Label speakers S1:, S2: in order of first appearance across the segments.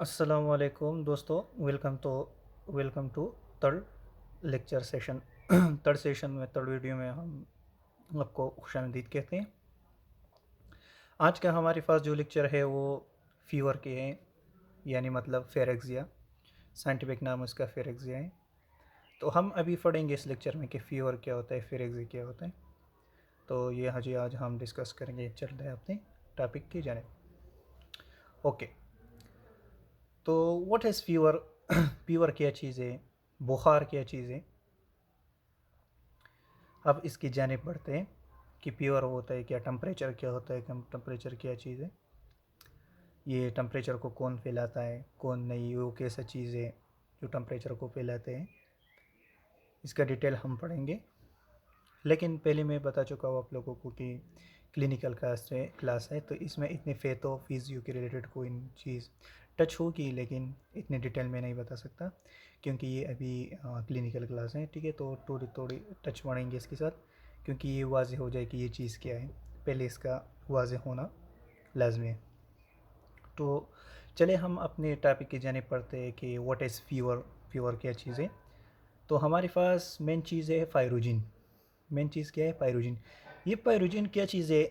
S1: अस्सलामुअलैकुम दोस्तों। Welcome to third lecture session. Third session में थर्ड वीडियो में हम आपको खुशामदीद कहते हैं। आज का हमारे पास जो लेक्चर है वो फीवर के हैं, यानी मतलब फेरेक्सिया। साइंटिफिक नाम उसका फेरेक्सिया है। तो हम अभी पढ़ेंगे इस लेक्चर में कि फ़ीवर क्या होता है, फेरेक्सिया क्या होता है। तो ये हजी आज हम डिस्कस करेंगे। चलते हैं अपने टॉपिक की जानिब। ओके, तो व्हाट इज़ फीवर? फीवर क्या चीज़ है, बुखार क्या चीज़ है। अब इसकी जानिब बढ़ते हैं कि फीवर होता है क्या, टेम्परेचर क्या होता है, कम टेम्परेचर क्या चीज़ है, ये टेम्परेचर को कौन फैलाता है कौन नहीं, वो कैसा चीज़ है जो टेम्परेचर को फैलाते हैं। इसका डिटेल हम पढ़ेंगे। लेकिन पहले मैं बता चुका हूँ आप लोगों को कि क्लिनिकल क्लास है, तो इसमें इतने फेतो फिजियो के रिलेटेड कोई चीज़ टच होगी, लेकिन इतने डिटेल में नहीं बता सकता क्योंकि ये अभी क्लिनिकल क्लास है। ठीक है, तो थोड़ी थोड़ी टच मारेंगे इसके साथ क्योंकि ये वाज़ेह हो जाए कि ये चीज़ क्या है, पहले इसका वाज़ेह होना लाजमी है। तो चले हम अपने टॉपिक की जानिब पढ़ते हैं कि व्हाट इज़ फीवर। फीवर क्या चीज़ है। तो हमारे पास मेन चीज़ है पायरोजिन। मेन चीज़ क्या है? पायरोजिन। ये पायरोजिन क्या चीज़ है?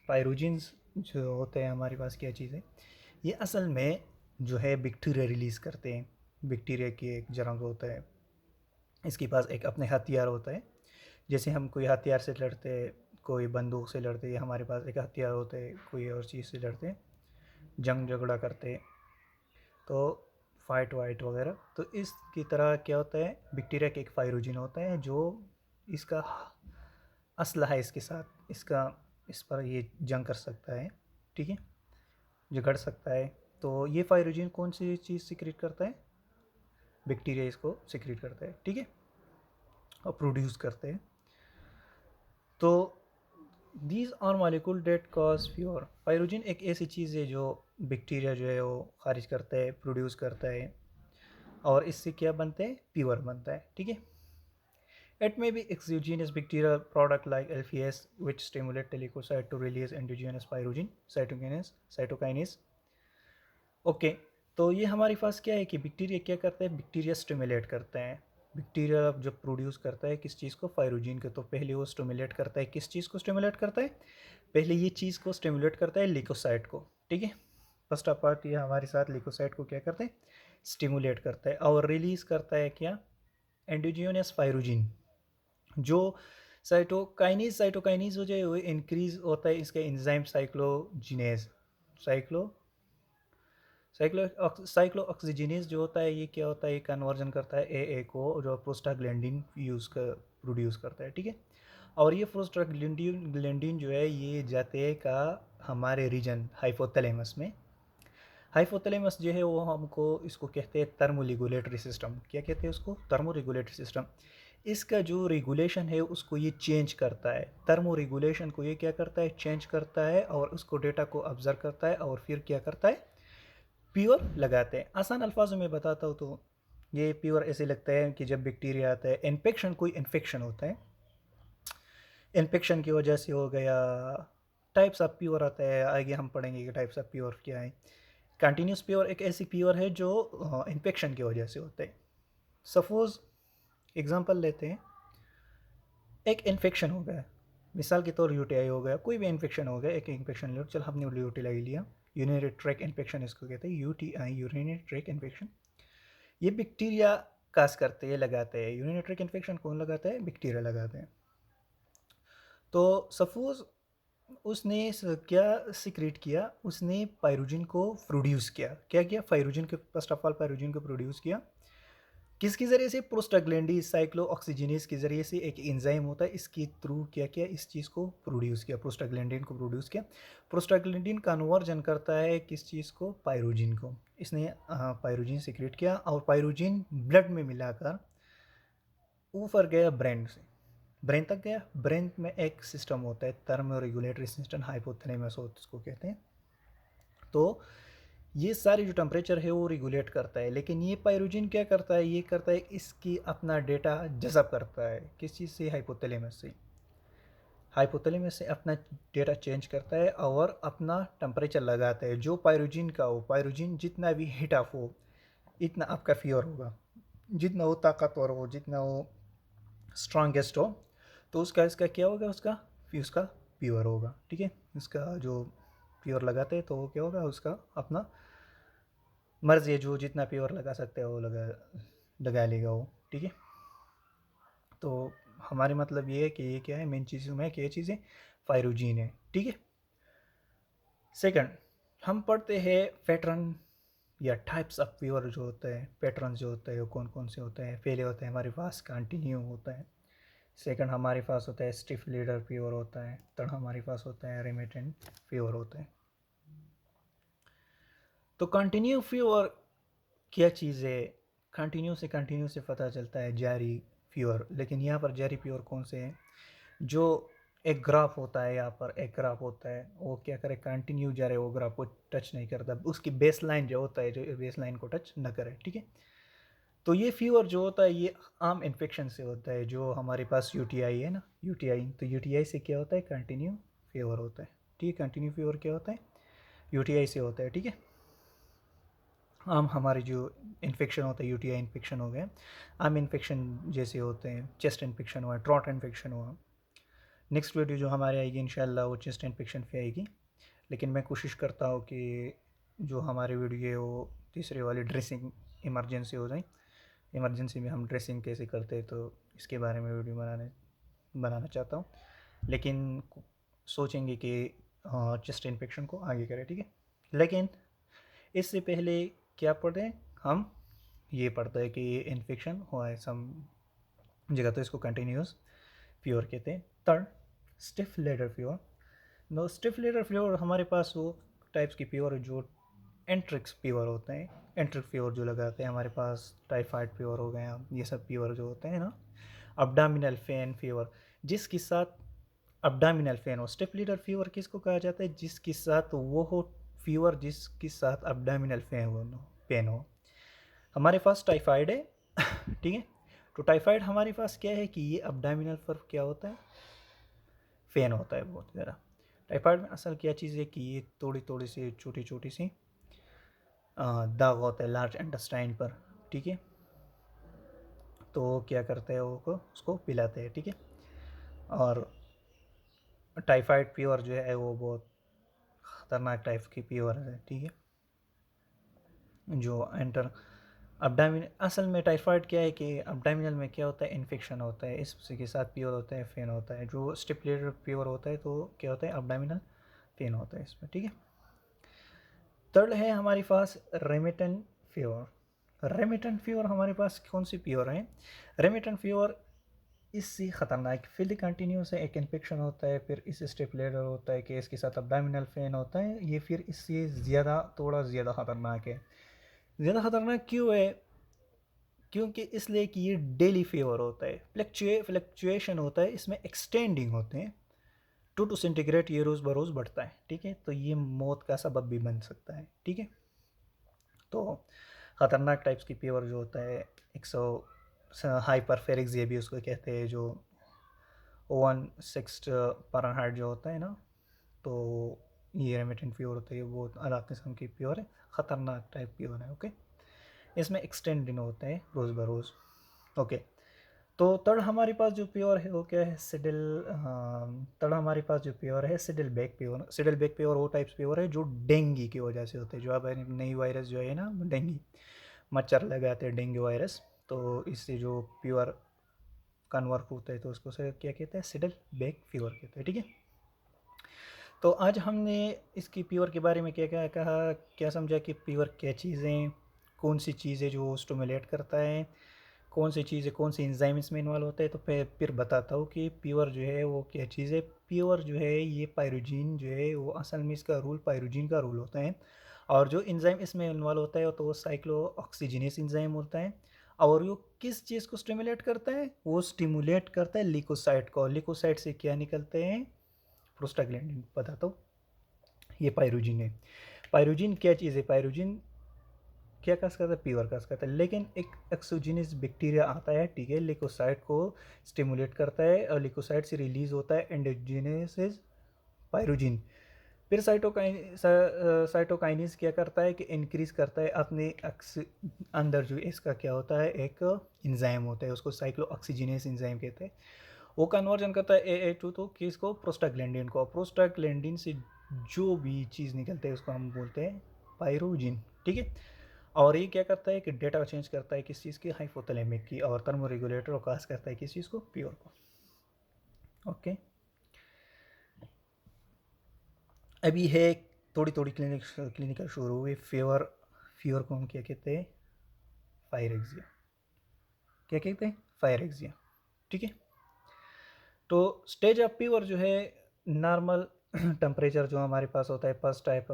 S1: पायरोजिन्स जो होते हैं हमारे पास क्या चीज़ है, ये असल में जो है बैक्टीरिया रिलीज़ करते हैं। बैक्टीरिया की एक जंग होता है, इसके पास एक अपने हथियार होता है। जैसे हम कोई हथियार से लड़ते हैं, कोई बंदूक से लड़ते हैं, हमारे पास एक हथियार होता है, कोई और चीज़ से लड़ते हैं, जंग झगड़ा करते हैं, तो फाइट वाइट वगैरह। तो इसकी तरह क्या होता है, बैक्टीरिया का एक पायरोजिन होता है जो इसका असला है, इसके साथ इसका इस पर ये जंग कर सकता है। ठीक है, झगड़ सकता है। तो ये पायरोजिन कौन सी चीज़ सिक्रेट करता है? बैक्टीरिया इसको सिक्रेट करता है। ठीक है, और प्रोड्यूस करते हैं। तो these are molecule that cause fever. Pyrogen एक ऐसी चीज़ है जो बैक्टीरिया जो है वो खारिज करता है, प्रोड्यूस करता है, और इससे क्या बनता है? फीवर बनता है। ठीक है, it may be exogenous bacterial product like LPS which stimulate the leukocyte to release endogenous pyrogen cytokinase। Okay, तो ये हमारे पास क्या है कि बैक्टीरिया क्या करता है? बैक्टीरिया स्टिमुलेट करता है। बैक्टीरिया जब प्रोड्यूस करता है किस चीज़ को? पायरोजिन को। तो पहले वो स्टिमुलेट करता है, किस चीज़ को स्टिमुलेट करता है? पहले ये चीज़ को स्टिमुलेट करता है ल्यूकोसाइट को। ठीक है, फर्स्ट पार्ट ये हमारे साथ ल्यूकोसाइट को क्या करते हैं? स्टिमुलेट करता है। और रिलीज करता है क्या? एंडोजिनस पायरोजिन, जो साइटोकाइनीज हो जाए वो इंक्रीज होता है इसका एंजाइम साइक्लोजिनेज। साइक्लो साइक्लोऑक्सीजिनेज जो होता है ये क्या होता है? ये कन्वर्जन करता है ए को, जो प्रोस्टाग्लैंडिन यूज़ कर प्रोड्यूस करता है। ठीक है, और ये प्रोस्टाग्लैंडिन जो है ये जाते का हमारे रीजन हाइपोथैलेमस में। हाइपोथैलेमस जो है वो हमको इसको कहते हैं थर्मोरेगुलेटरी सिस्टम। क्या कहते हैं उसको? Thermoregulatory system. इसका जो रेगुलेशन है उसको ये चेंज करता है। थर्मो रेगुलेशन को ये क्या करता है? चेंज करता है, और उसको डेटा को ऑब्जर्व करता है, और फिर क्या करता है? प्योर लगाते हैं। आसान अल्फाजों में बताता हूँ तो ये प्योर ऐसे लगता है कि जब बैक्टीरिया आता है, इन्फेक्शन, कोई इन्फेक्शन होता है, इन्फेक्शन की वजह से हो गया, टाइप्स ऑफ प्योर आता है, आगे हम पढ़ेंगे कि टाइप्स ऑफ प्योर क्या है। कंटिन्यूस प्योर एक ऐसी प्योर है जो इन्फेक्शन की वजह से होता है। सपोज एग्जांपल लेते हैं, एक इन्फेक्शन हो गया, मिसाल के तौर यूटीआई हो गया, कोई भी इन्फेक्शन हो गया, एक इन्फेक्शन ले लो, चल हमने यूटीआई लिया, यूरिनरी ट्रैक इन्फेक्शन इसको कहते हैं, यूटीआई यूरिनरी ट्रैक इन्फेक्शन। ये बैक्टीरिया कास करते हैं, लगाते हैं। यूरिनरी ट्रैक इन्फेक्शन कौन लगाता है? बैक्टीरिया लगाते हैं। तो सपोज उसने क्या सिक्रेट किया? उसने पायरोजिन को प्रोड्यूस किया। क्या किया? पायरोजिन को, फर्स्ट ऑफ ऑल पायरोजिन को प्रोड्यूस किया। किसके ज़रिए से? प्रोस्टाग्लैंडिन साइक्लोऑक्सीजिनेज के ज़रिए से, एक एंजाइम होता है, इसके थ्रू क्या किया? इस चीज़ को प्रोड्यूस किया, प्रोस्टाग्लैंडिन को प्रोड्यूस किया। प्रोस्टाग्लैंडिन कन्वर्जन करता है किस चीज़ को? पायरोजिन को। इसने पायरोजिन सिक्रेट किया, और पायरोजिन ब्लड में मिलाकर ऊपर गया ब्रेन से, ब्रेन तक गया। ब्रेन में एक सिस्टम होता है थर्मो रेगुलेटरी सिस्टम, हाइपोथैलेमस होता है, इसको कहते हैं। तो ये सारी जो टेम्परेचर है वो रेगुलेट करता है। लेकिन ये पायरोजिन क्या करता है? ये करता है इसकी अपना डेटा जज़ब करता है। किस चीज़ से? हाइपोथैलेमस से। हाइपोथैलेमस से अपना डेटा चेंज करता है और अपना टेम्परेचर लगाता है। जो पायरोजीन का हो, पायरोजीन जितना भी हीट अप हो इतना आपका फीवर होगा, जितना वो ताकतवर हो, जितना वो स्ट्रॉन्गेस्ट हो, तो उसका इसका क्या होगा, उसका फीवर होगा। ठीक है, इसका जो फीवर लगाते हैं तो वो क्या होगा, उसका अपना मर्जी है, जो जितना फीवर लगा सकते हैं वो लगा लेगा वो। ठीक है, तो हमारे मतलब ये है कि ये क्या है, मेन चीज़ों में क्या चीज़ें फायरोजीन है। ठीक है, सेकंड हम पढ़ते हैं पैटर्न या टाइप्स ऑफ फीवर जो होता है, पैटर्न जो होता है वो कौन कौन से होते हैं। पहले होता है हमारे पास कंटिन्यू होता है, सेकंड हमारे पास होता है स्टिफ लीडर फीवर होता है, थर्ड हमारे पास होता है रेमिटेंट फीवर होता है। तो कंटिन्यू फीवर क्या चीज़ है, कंटिन्यू से पता चलता है जारी फीवर। लेकिन यहाँ पर जारी फीवर कौन से हैं, जो एक ग्राफ होता है, यहाँ पर एक ग्राफ होता है, वो क्या करे, कंटिन्यू जा रहे, वो ग्राफ को टच नहीं करता, उसकी बेस लाइन जो होता है, जो बेस लाइन को टच न करे। ठीक है, तो ये फीवर जो होता है ये आम इन्फेक्शन से होता है। जो हमारे पास यूटीआई है ना, यूटीआई, तो यूटीआई से क्या होता है, कंटिन्यू फीवर होता है। ठीक है, कंटिन्यू फीवर क्या होता है, यूटीआई से होता है। ठीक है, आम हमारे जो इन्फेक्शन होता है, यूटीआई इन्फेक्शन हो गए, आम इन्फेक्शन जैसे होते हैं, चेस्ट इन्फेक्शन हुआ, ट्रॉट इन्फेक्शन हुआ। नेक्स्ट वीडियो जो हमारे आएगी इंशाल्लाह वो चेस्ट इन्फेक्शन पे आएगी। लेकिन मैं कोशिश करता हूँ कि जो हमारी वीडियो है वो तीसरे वाली ड्रेसिंग इमरजेंसी हो जाए। इमरजेंसी में हम ड्रेसिंग कैसे करते हैं, तो इसके बारे में वीडियो बनाना चाहता हूँ। लेकिन सोचेंगे कि चेस्ट इन्फेक्शन को आगे करें। ठीक है, लेकिन इससे पहले क्या पढ़ते हैं हम, ये पढ़ते हैं कि ये इन्फेक्शन हुआ है सम जगह, तो इसको कंटिन्यूस फीवर कहते हैं। Third step ladder fever. No, step ladder fever हमारे पास वो टाइप्स की फीवर जो एंट्रिक्स फीवर होते हैं। एंट्रिक फीवर जो लगाते हैं, हमारे पास टाइफाइड फीवर हो गया, ये सब फीवर जो होते हैं ना। अब्डामिनल पेन फीवर, जिसके साथ अब्डामिनल पेन हो। स्टिफ लीडर फीवर किसको कहा जाता है, जिसके साथ वो हो फीवर जिसके साथ अब्डामिनल पेन हो। हमारे पास टाइफाइड है ठीक है, तो टाइफाइड हमारे पास क्या है कि ये अब्डामिनल पर क्या होता है, पेन होता है बहुत ज़्यादा। टाइफाइड में असल क्या चीज़ है कि ये थोड़ी थोड़ी सी छोटी छोटी सी दाग होता है लार्ज इंटेस्टाइन पर। ठीक है, तो क्या करते हैं वो को उसको पिलाते हैं। ठीक है, और टाइफाइड फीवर जो है वो बहुत ख़तरनाक टाइप की फीवर है। ठीक है, जो एंटर अब्डामिन, असल में टाइफाइड क्या है कि अब्डामिनल में क्या होता है, इन्फेक्शन होता है, इसके साथ फीवर होता है, फेन होता है। जो स्टिपुलेटेड फीवर होता है तो क्या होता है, अब्डामिनल पेन होता है इसमें। ठीक है, थर्ड है हमारे पास रेमिटेंट फीवर। रेमिटेंट फीवर हमारे पास कौन सी फीवर है, रेमिटेंट फीवर इससे ख़तरनाक फील्ड कंटिन्यू से एक इन्फेक्शन होता है, फिर इस स्टेपलेडर होता है कि इसके साथ अब्डामिनल पेन होता है, ये फिर इससे थोड़ा ज़्यादा ख़तरनाक है। ज़्यादा ख़तरनाक क्यों है, क्योंकि इसलिए कि ये डेली फीवर होता है, फ्लक्चुएशन होता है, इसमें एक्सटेंडिंग होते हैं, 2 to सेंटीग्रेड ये रोज़ बरोज़ बढ़ता है। ठीक है, तो ये मौत का सबब भी बन सकता है। ठीक है, तो ख़तरनाक टाइप्स की फीवर जो होता है 100 हाइपरफेरिक्स ये भी उसको कहते हैं, जो 160 फ़ारेनहाइट जो होता है ना, तो ये रेमिटेंट फीवर होता है, ये बहुत अलग किस्म की फीवर है, ख़तरनाक टाइप फीवर है। ओके, इसमें एक्सटेंडिंग होता है रोज़ बरोज़। ओके, तो तड़ हमारे पास जो प्योर है वो क्या है, सिडिल। तड़ हमारे पास जो प्योर है सिडिल बैक प्योर। सिडिल बैक प्योर वो टाइप्स प्योर है जो डेंगू की वजह से होते हैं। जो अब नई वायरस जो है ना डेंगू, मच्छर लगाते हैं डेंगू वायरस, तो इससे जो प्योर कन्वर्ट होता है तो उसको से क्या कहते हैं, सिडिल बैक फीवर कहते हैं। ठीक है, तो आज हमने इसकी प्योर के बारे में क्या क्या कहा, क्या समझा कि प्योर क्या चीज़ें, कौन सी चीज़ें जो स्टिमुलेट करता है, कौन सी चीज़ें, कौन सी एंजाइम इसमें इन्वॉल्व होता है। तो फिर बताता हूँ कि प्योर जो है वो क्या चीज़ है। प्योर जो है ये पायरोजीन जो है वो असल में इसका रूल पायरोजीन का रूल होता है, और जो एंजाइम इसमें इन्वॉल्व होता है तो वो साइक्लो ऑक्सीजनेस एंजाइम होता है। और वो किस चीज़ को स्टिमुलेट करता है, वो स्टिमुलेट करता है लिकोसाइट को। लिकोसाइट से क्या निकलते हैं, प्रोस्टाग्लैंडिन। बताता हूँ, ये पायरोजीन है। पायरोजीन क्या चीज़ है, पायरोजीन क्या काज करता है, प्योर काज करता है। लेकिन एक एक्सोजीनियस बैक्टीरिया आता है, ठीक है, लिकोसाइट को स्टिमुलेट करता है और लिकोसाइट से रिलीज होता है एंडोजीनियस पायरोजिन। फिर साइटोकाइनिस क्या करता है कि इंक्रीज करता है अपने अंदर जो इसका क्या होता है, एक एंजाइम होता है, उसको साइक्लोऑक्सीजिनेस एंजाइम कहते हैं। वो कन्वर्जन करता है AA2 तो किसको, प्रोस्टाग्लैंडिन को। प्रोस्टाग्लैंडिन से जो भी चीज़ निकलते हैं उसको हम बोलते हैं पायरोजिन, ठीक है। और ये क्या करता है कि डेटा चेंज करता है किस चीज़ की, हाइपोथैलेमिक की, और थर्मोरेगुलेटर और काज करता है किस चीज़ को, प्योर को। ओके, अभी है थोड़ी थोड़ी क्लिनिकल शुरू हुई। फीवर, फीवर को हम क्या कहते हैं, फायरेक्सिया। क्या कहते हैं, फायरेक्सिया, ठीक है। तो स्टेज ऑफ फीवर जो है, नॉर्मल टेम्परेचर जो हमारे पास होता है, फर्स्ट टाइप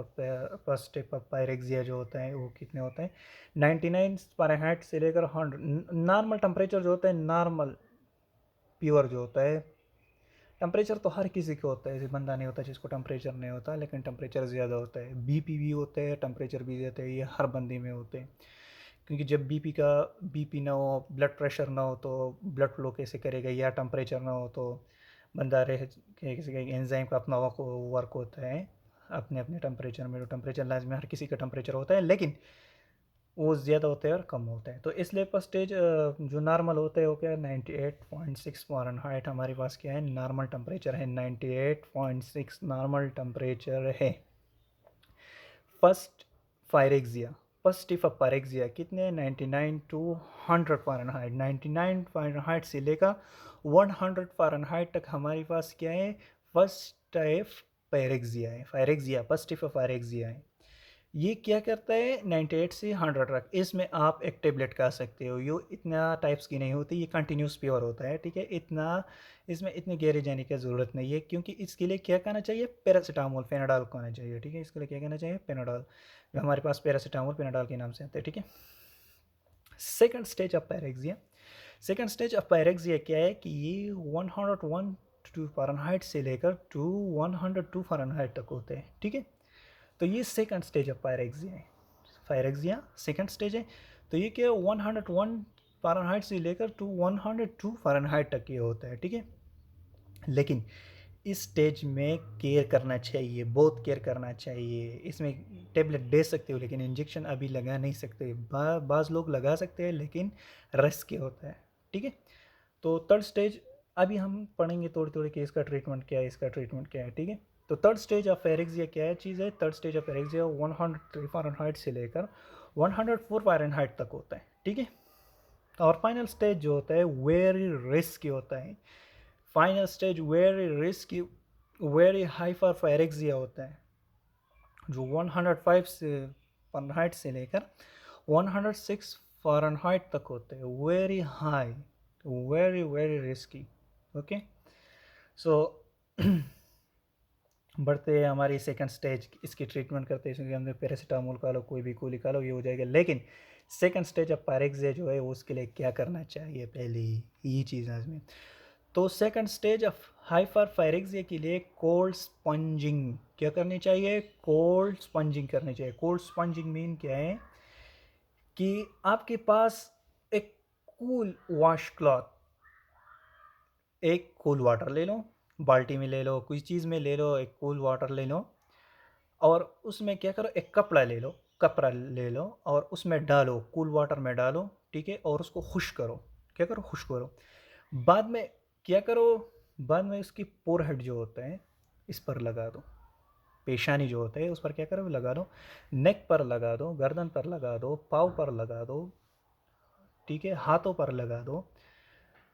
S1: ऑफ पायरेक्सिया जो होता है वो कितने होता है, 99 फ़ारेनहाइट से लेकर 100। नॉर्मल टेम्परेचर जो होता है, नॉर्मल फीवर जो होता है, टेम्परेचर तो हर किसी को होता है, ऐसे बंदा नहीं होता जिसको टेम्परेचर नहीं होता, लेकिन टेम्परेचर ज़्यादा होता है। बीपी भी होता है, टेम्परेचर भी ज़्यादा है, ये हर बंदे में होते हैं। क्योंकि जब बीपी ना हो, ब्लड प्रेशर ना हो, तो ब्लड फ्लो कैसे करेगा, या टेम्परेचर ना हो तो बंदा रहे, किसी का एंजाइम का अपना वर्क होता है अपने अपने टेम्परेचर में। तो टेम्परेचर लाजमी हर किसी का टेम्परेचर होता है, लेकिन वो ज़्यादा होता है और कम होता है। तो इसलिए स्टेज जो नॉर्मल होता है वो क्या है, 98.6 फ़ारेनहाइट हमारे पास क्या है, नॉर्मल टेम्परेचर है, 98.6 नॉर्मल टेम्परेचर है। First pyrexia, first stage of pyrexia कितने, 99 टू 100 फ़ारेनहाइट। 99 फ़ारेनहाइट से लेकर 100 फ़ारेनहाइट तक हमारे पास क्या है, फर्स्ट टाइप पायरेक्सिया है। फायरेक्सिया फर्स्ट स्टिफ ऑफ पायरेक्सिया है। ये क्या करता है, 98 से 100 तक, इसमें आप एक टेबलेट खा सकते हो। ये इतना टाइप्स की नहीं होती, ये कंटिन्यूस प्योर होता है, ठीक है। इतना इसमें इतने गहरे जाने की ज़रूरत नहीं है, क्योंकि इसके लिए क्या करना चाहिए, पैरासीटामोल, पेनाडॉल खाना चाहिए, ठीक है। इसके लिए क्या कहना चाहिए, पेनाडॉल, जो हमारे पास पैरासीटामोल पेनाडॉल के नाम से आता है, ठीक है। Second stage of pyrexia, second stage of pyrexia क्या है कि ये 101 टू फ़ारेनहाइट से लेकर टू 102 फ़ारेनहाइट तक होते हैं, ठीक है। तो ये सेकंड स्टेज ऑफ पायरेक्सिया है। पायरेक्सिया सेकंड स्टेज है। तो ये क्या, 101 फ़ारेनहाइट से लेकर टू 102 फ़ारेनहाइट तक ये होता है, ठीक है। लेकिन इस स्टेज में केयर करना चाहिए, बहुत केयर करना चाहिए। इसमें टेबलेट दे सकते हो, लेकिन इंजेक्शन अभी लगा नहीं सकते। बाज़ लोग लगा सकते हैं, लेकिन रिस्क होता है, ठीक है। तो थर्ड स्टेज अभी हम पढ़ेंगे थोड़ी थोड़ी कि इसका ट्रीटमेंट क्या है, इसका ट्रीटमेंट क्या है, ठीक है। तो थर्ड स्टेज ऑफ एरेक्सिया क्या है चीज़ है, थर्ड स्टेज ऑफ एरेक्सिया 103 फ़ारेनहाइट से लेकर 104 फ़ारेनहाइट तक होता है, ठीक है। और फाइनल स्टेज जो होता है वेरी रिस्की होता है। Final stage very risky, very hyperpyrexia होता है, जो 105 से फ़ारेनहाइट से लेकर 106 फ़ारेनहाइट तक होते हैं। Very high, very very risky, okay. So बढ़ते हैं हमारी सेकंड स्टेज, इसकी ट्रीटमेंट करते हैं, इसके अंदर पैरासीटामोल खा लो, कोई भी गोली खा लो, ये हो जाएगा। लेकिन सेकंड स्टेज ऑफ पायरेक्सिया जो है उसके लिए क्या करना चाहिए, पहले ये चीज़ है इसमें। तो second stage of hyper pyrexia के लिए कोल्ड स्पंजिंग क्या करनी चाहिए, कोल्ड स्पंजिंग करनी चाहिए। कोल्ड स्पंजिंग मीन क्या है कि आपके पास एक कूल वॉश क्लॉथ, एक कूल वाटर ले लो, बाल्टी में ले लो, कोई चीज़ में ले लो, एक कूल वाटर ले लो, और उसमें क्या करो, एक कपड़ा ले लो, कपड़ा ले लो और उसमें डालो, कूल वाटर में डालो, ठीक है। और उसको खुश करो, क्या करो, खुश करो। बाद में क्या करो, बाद में उसकी फोरहेड जो होता है इस पर लगा दो, पेशानी जो होता है उस पर क्या करो, लगा दो, नेक पर लगा दो, गर्दन पर लगा दो, पाँव पर लगा दो, ठीक है, हाथों पर लगा दो।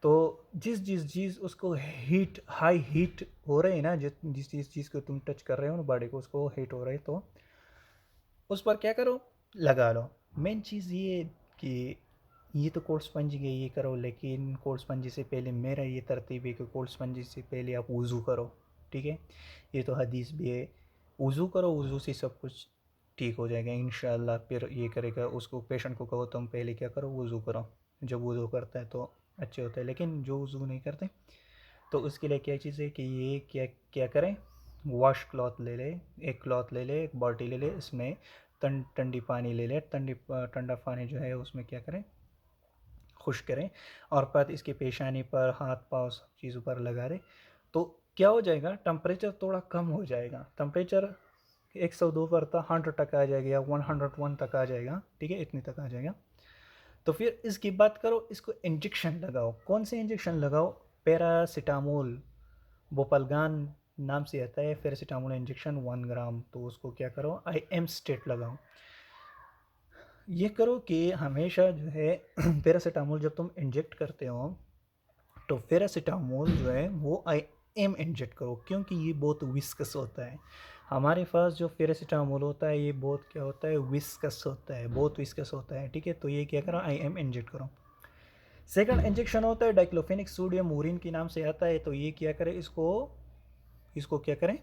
S1: तो जिस जिस चीज़ उसको हीट, हाई हीट हो रही है ना, जिस जिस चीज़ को तुम टच कर रहे हो ना बॉडी को, उसको हीट हो रही है, तो उस पर क्या करो, लगा लो। मेन चीज़ ये कि ये तो कोल्ड स्पंजी है, ये करो, लेकिन कोल्ड स्पंजी से पहले मेरा ये तरतीब है कि कोल्ड स्पंजी से पहले आप वज़ू करो, ठीक है। ये तो हदीस भी है, वज़ू करो, वज़ू से सब कुछ ठीक हो जाएगा इंशाल्लाह। फिर ये करेगा, उसको पेशेंट को कहो तुम पहले क्या करो, वज़ू करो। जब वज़ू करता है तो अच्छे होता है, लेकिन जो वज़ू नहीं करते तो उसके लिए क्या चीज़ है कि ये क्या क्या करें, वॉश क्लॉथ ले ले, एक क्लॉथ ले ले, एक बाल्टी ले ले, इसमें ठंडी पानी ले लें, ठंडा पानी जो है उसमें क्या करें, खुश करें और बाद इसके पेशानी पर, हाथ पाँव सब चीज़ों पर लगा दें। तो क्या हो जाएगा, टेम्परेचर थोड़ा कम हो जाएगा। टेम्परेचर 102 पर था 100 तक आ जाएगा या 101 तक आ जाएगा, ठीक है, इतनी तक आ जाएगा। तो फिर इसकी बात करो, इसको इंजेक्शन लगाओ। कौन से इंजेक्शन लगाओ? पैरासीटामोल, बोपलगान नाम से आता है पैरासीटामोल इंजेक्शन 1 ग्राम। तो उसको क्या करो, IM स्टेट लगाओ। ये करो कि हमेशा जो है पैरासीटामोल जब तुम इंजेक्ट करते हो तो पैरासीटामोल जो है वो IM इंजेक्ट करो, क्योंकि ये बहुत विस्कस होता है। हमारे पास जो पैरासीटामोल होता है ये बहुत क्या होता है, विस्कस होता है, बहुत विस्कस होता है, ठीक है। तो ये क्या करो, IM इंजेक्ट करो। सेकंड इंजेक्शन होता है डाइक्लोफेनिक सोडियम, मूरिन के नाम से आता है। तो ये क्या करें, इसको इसको क्या करें,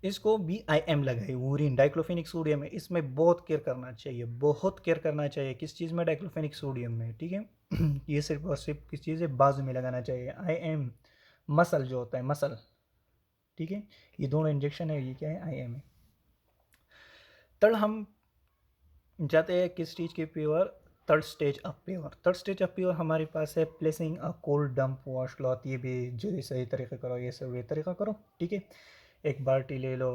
S1: इसको भी IM लगाए। वूरिन डाइक्लोफेनिक सोडियम है, इसमें बहुत केयर करना चाहिए, बहुत केयर करना चाहिए। किस चीज़ में? डाइक्लोफेनिक सोडियम में, ठीक है। ये सिर्फ और सिर्फ किस चीज़ है, बाजू में लगाना चाहिए। IM मसल जो होता है, मसल, ठीक है। ये दोनों इंजेक्शन है, ये क्या है, IM है। तब हम जाते हैं किस चीज़ के pure, third stage of pure. Third stage of pure हमारे पास है placing a cold dump wash cloth. ये भी जो सही तरीके करो, ये सब ये तरीका करो, ठीक है। एक बाल्टी ले लो,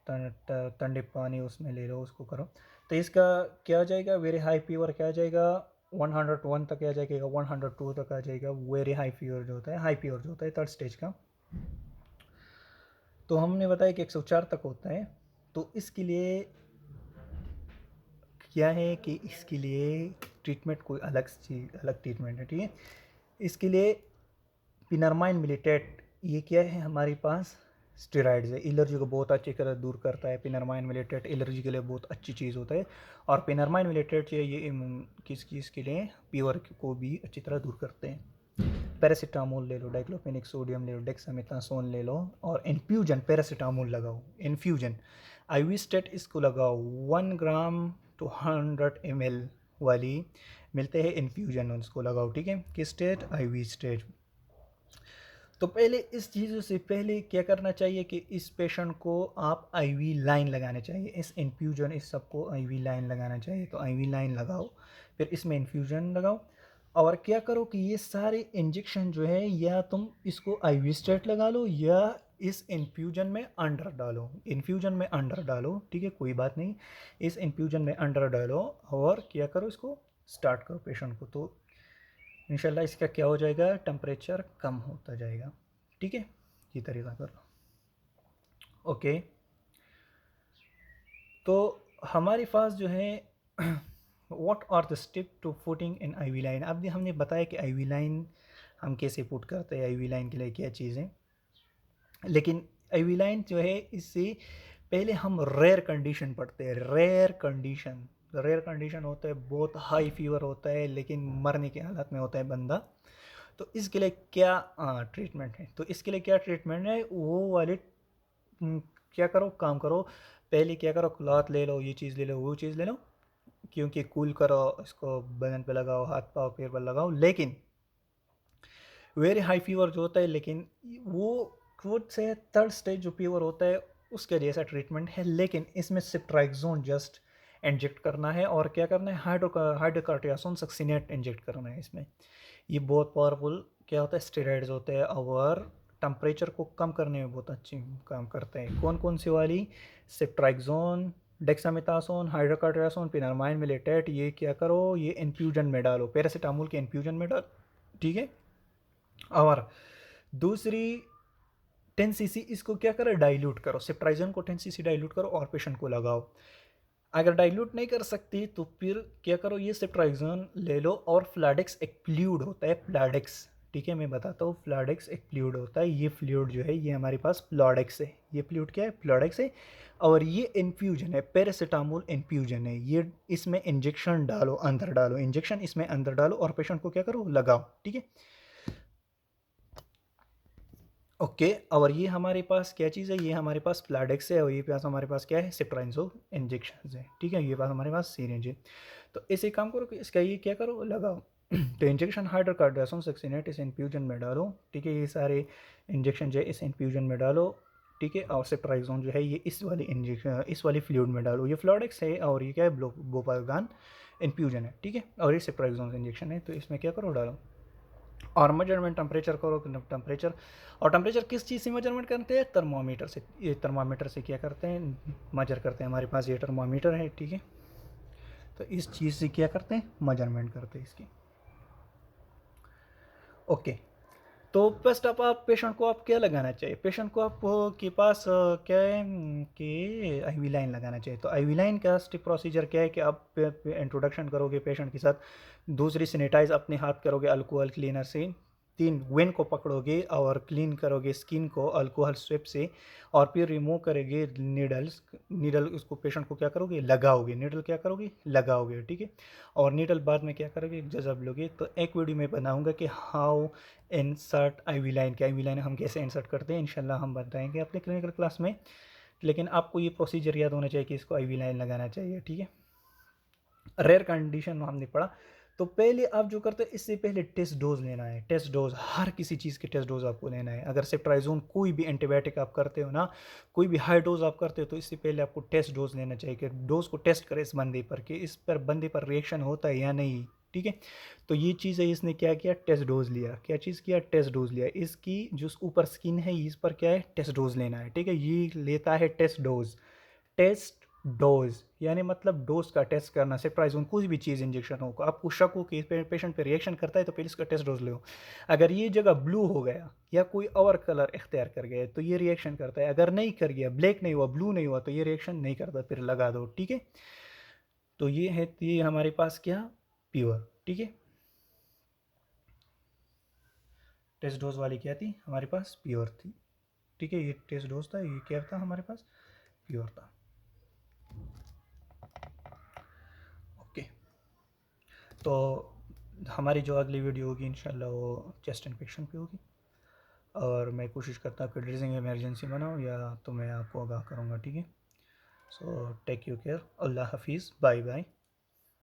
S1: ठंडे पानी उसमें ले लो, उसको करो। तो इसका क्या हो जाएगा, वेरी हाई फीवर क्या आ जाएगा, 101 तक आ जाएगा, 102 तक आ जाएगा। वेरी हाई फीवर जो होता है, हाई फीवर जो होता है थर्ड स्टेज का। तो हमने बताया कि 104 तक होता है। तो इसके लिए क्या है कि इसके लिए ट्रीटमेंट कोई अलग चीज़, अलग ट्रीटमेंट है, ठीक है। इसके लिए पिनरमाइन मिलिटेट, ये क्या है हमारे पास, स्टेरॉइड्स है। एलर्जी को बहुत अच्छी तरह दूर करता है पिनरमाइन मिलिटेट, एलर्जी के लिए बहुत अच्छी चीज़ होता है। और पिनरमाइन मिलिटेट ये किस चीज़ के लिए, फीवर को भी अच्छी तरह दूर करते हैं। पैरासीटामोल ले लो, डाइक्लोफेनिक सोडियम ले लो, डेक्सामेथासोन ले लो और इन्फ्यूजन पैरासीटामोल लगाओ। इन्फ्यूजन IV स्टेट इसको लगाओ, 1 ग्राम टू 100 ml वाली मिलते हैं इन्फ्यूजन, उसको लगाओ, ठीक है। किस स्टेट, IV स्टेट। तो पहले इस चीज़ों से पहले क्या करना चाहिए कि इस पेशेंट को आप IV लाइन लगाने चाहिए। इस इन्फ्यूजन, इस सबको IV लाइन लगाना चाहिए। तो IV लाइन लगाओ, फिर इसमें इन्फ्यूजन लगाओ और क्या करो कि ये सारे इंजेक्शन जो है, या तुम इसको IV स्टेट लगा लो या इस इन्फ्यूजन में अंडर डालो। इन्फ्यूजन में अंडर डालो, ठीक है, कोई बात नहीं। इस इन्फ्यूजन में अंडर डालो और क्या करो, इसको स्टार्ट करो पेशेंट को। तो इंशाल्लाह इसका क्या हो जाएगा, टेम्परेचर कम होता जाएगा, ठीक है। ये तरीका करो, ओके। तो हमारे पास जो है what are the step to putting in IV line. अब हमने बताया कि IV लाइन हम कैसे पुट करते हैं, IV लाइन के लिए क्या चीज़ें। लेकिन IV लाइन जो है, इससे पहले हम रेयर कंडीशन पढ़ते हैं। रेयर कंडीशन होता है, बहुत हाई फीवर होता है लेकिन मरने की हालत में होता है बंदा। तो इसके लिए क्या ट्रीटमेंट है, तो इसके लिए क्या ट्रीटमेंट है, वो वाले क्या करो, काम करो। पहले क्या करो, क्लॉथ ले लो, ये चीज़ ले लो, वो चीज़ ले लो, क्योंकि कूल करो, इसको बदन पे लगाओ, हाथ पाँव पैर पर लगाओ। लेकिन वेरी हाई फीवर जो होता है, लेकिन वो खुद से थर्ड स्टेज जो फीवर होता है उसके जैसा ट्रीटमेंट है, लेकिन इसमें सिप्राइक्सोन जस्ट इंजेक्ट करना है और क्या करना है, हाइड्रोकार्टियासोन सक्सिनेट इंजेक्ट करना है इसमें। ये बहुत पावरफुल क्या होता है, स्टेरॉइड्स होते हैं और टेम्परेचर को कम करने में बहुत अच्छी काम करते हैं। कौन कौन सी वाली, सिप्राइक्सोन, डेक्सामेथासोन, हाइड्रोकार्टियासोन, पिनरमाइन मिलेटेट। ये क्या करो, ये इन्फ्यूजन में डालो, पैरासीटामोल के इन्फ्यूजन में डालो, ठीक है। और दूसरी 10 cc इसको क्या करो, डाइल्यूट करो, सिप्राइजन को 10 cc डाइल्यूट करो और पेशेंट को लगाओ। अगर डाइल्यूट नहीं कर सकती तो फिर क्या करो, ये सिप्राइजन ले लो और फ्लैडेक्स एक फ्लूइड होता है, फ्लैडेक्स, ठीक है, मैं बताता हूँ। फ्लैडेक्स एक फ्लूइड होता है, ये फ्लूइड जो है ये हमारे पास फ्लॉडेक्स है। ये फ्लूइड क्या है, फ्लॉडेक्स है। और ये इन्फ्यूजन है, पैरासीटामोल इन्फ्यूजन है। ये इसमें इंजेक्शन डालो, अंदर डालो इंजेक्शन, इसमें अंदर डालो और पेशेंट को क्या करो, लगाओ, ठीक है, ओके। और ये हमारे पास क्या चीज़ है, ये हमारे पास प्लाडेक्स है और ये पास हमारे पास क्या है, सिप्राइंसो इंजेक्शन है, ठीक है। ये पास हमारे पास सीरेंज है। तो ऐसे काम करो कि इसका ये क्या करो, लगाओ। तो इंजेक्शन हाइड्रोकार्डियासोन सक्सिनेट इस इन्फ्यूजन में डालो, ठीक है। ये सारे इंजेक्शन जो है इस इन्फ्यूजन में डालो, ठीक है। और सेप्ट्राइजोन जो है ये इस वाली इंजेक्शन, इस वाली फ्लूइड में डालो। ये फ्लॉडेक्स है और ये क्या है, बुप्रोपियन इन्फ्यूजन है, ठीक है। और ये सेप्ट्राइजोन इंजेक्शन है, तो इसमें क्या करो, डालो। और मेजरमेंट टेम्परेचर करो, टेम्परेचर। और टेम्परेचर किस चीज़ से मेजरमेंट करते हैं, थर्मामीटर से। ये थर्मामीटर से क्या करते हैं, मेजर करते हैं। हमारे पास ये थर्मामीटर है, ठीक है। तो इस चीज़ से क्या करते हैं, मेजरमेंट करते हैं इसकी। ओके। तो फर्स्ट आप पेशेंट को आप क्या लगाना चाहिए, पेशेंट को आप के पास क्या है कि आईवी लाइन लगाना चाहिए। तो आईवी लाइन का स्टिप प्रोसीजर क्या है कि आप इंट्रोडक्शन करोगे पेशेंट के साथ, दूसरी सैनिटाइज अपने हाथ करोगे अल्कोहल क्लीनर से, तीन वेन को पकड़ोगे और क्लीन करोगे स्किन को अल्कोहल स्वेप से, और फिर रिमूव करोगे नीडल उसको पेशेंट को क्या करोगे, लगाओगे। नीडल क्या करोगे, लगाओगे, ठीक है। और नीडल बाद में क्या करोगे, जब लोगे। तो एक वीडियो में बनाऊंगा कि हाउ इंसर्ट आईवी लाइन, के आईवी लाइन हम कैसे इंसर्ट करते हैं, इंशाल्लाह हम बताएंगे अपने क्लिनिकल क्लास में। लेकिन आपको ये प्रोसीजर याद होना चाहिए कि इसको आईवी लाइन लगाना चाहिए, ठीक है। रेयर कंडीशन हमने पढ़ा। तो पहले आप जो करते हैं, इससे पहले टेस्ट डोज लेना है। टेस्ट डोज, हर किसी चीज़ के टेस्ट डोज आपको लेना है। अगर सेप्ट्राइजोन कोई भी एंटीबायोटिक आप करते हो ना, कोई भी हाई डोज आप करते हो, तो इससे पहले आपको टेस्ट डोज लेना चाहिए कि डोज को टेस्ट करें इस बंदे पर, कि इस पर बंदे पर रिएक्शन होता है या नहीं, ठीक है। तो ये चीज़ है, इसने क्या किया, टेस्ट डोज लिया। क्या चीज़ किया, टेस्ट डोज लिया। इसकी जो ऊपर स्किन है इस पर क्या है, टेस्ट डोज लेना है, ठीक है। ये लेता है टेस्ट डोज। टेस्ट डोज यानी मतलब डोज का टेस्ट करना। सेप्ट्राइजोन कोई भी चीज़ इंजेक्शन हो, आपको शक हो कि पेशेंट पे रिएक्शन करता है, तो पहले इसका टेस्ट डोज लो। अगर ये जगह ब्लू हो गया या कोई और कलर इख्तियार कर गया तो ये रिएक्शन करता है। अगर नहीं कर गया, ब्लैक नहीं हुआ, ब्लू नहीं हुआ, तो ये रिएक्शन नहीं करता, फिर लगा दो, ठीक है। तो ये है, ये हमारे पास क्या, प्योर, ठीक है। टेस्ट डोज वाली क्या थी हमारे पास, प्योर थी, ठीक है। ये टेस्ट डोज था, ये क्या था हमारे पास, प्योर था। ओके। तो हमारी जो अगली वीडियो होगी इंशाल्लाह वो चेस्ट इन्फेक्शन पे होगी, और मैं कोशिश करता हूँ कि ड्रेसिंग इमरजेंसी बनाऊँ, या तो मैं आपको आगाह करूँगा, ठीक है। सो टेक यू केयर, अल्लाह हाफिज़, बाय बाय।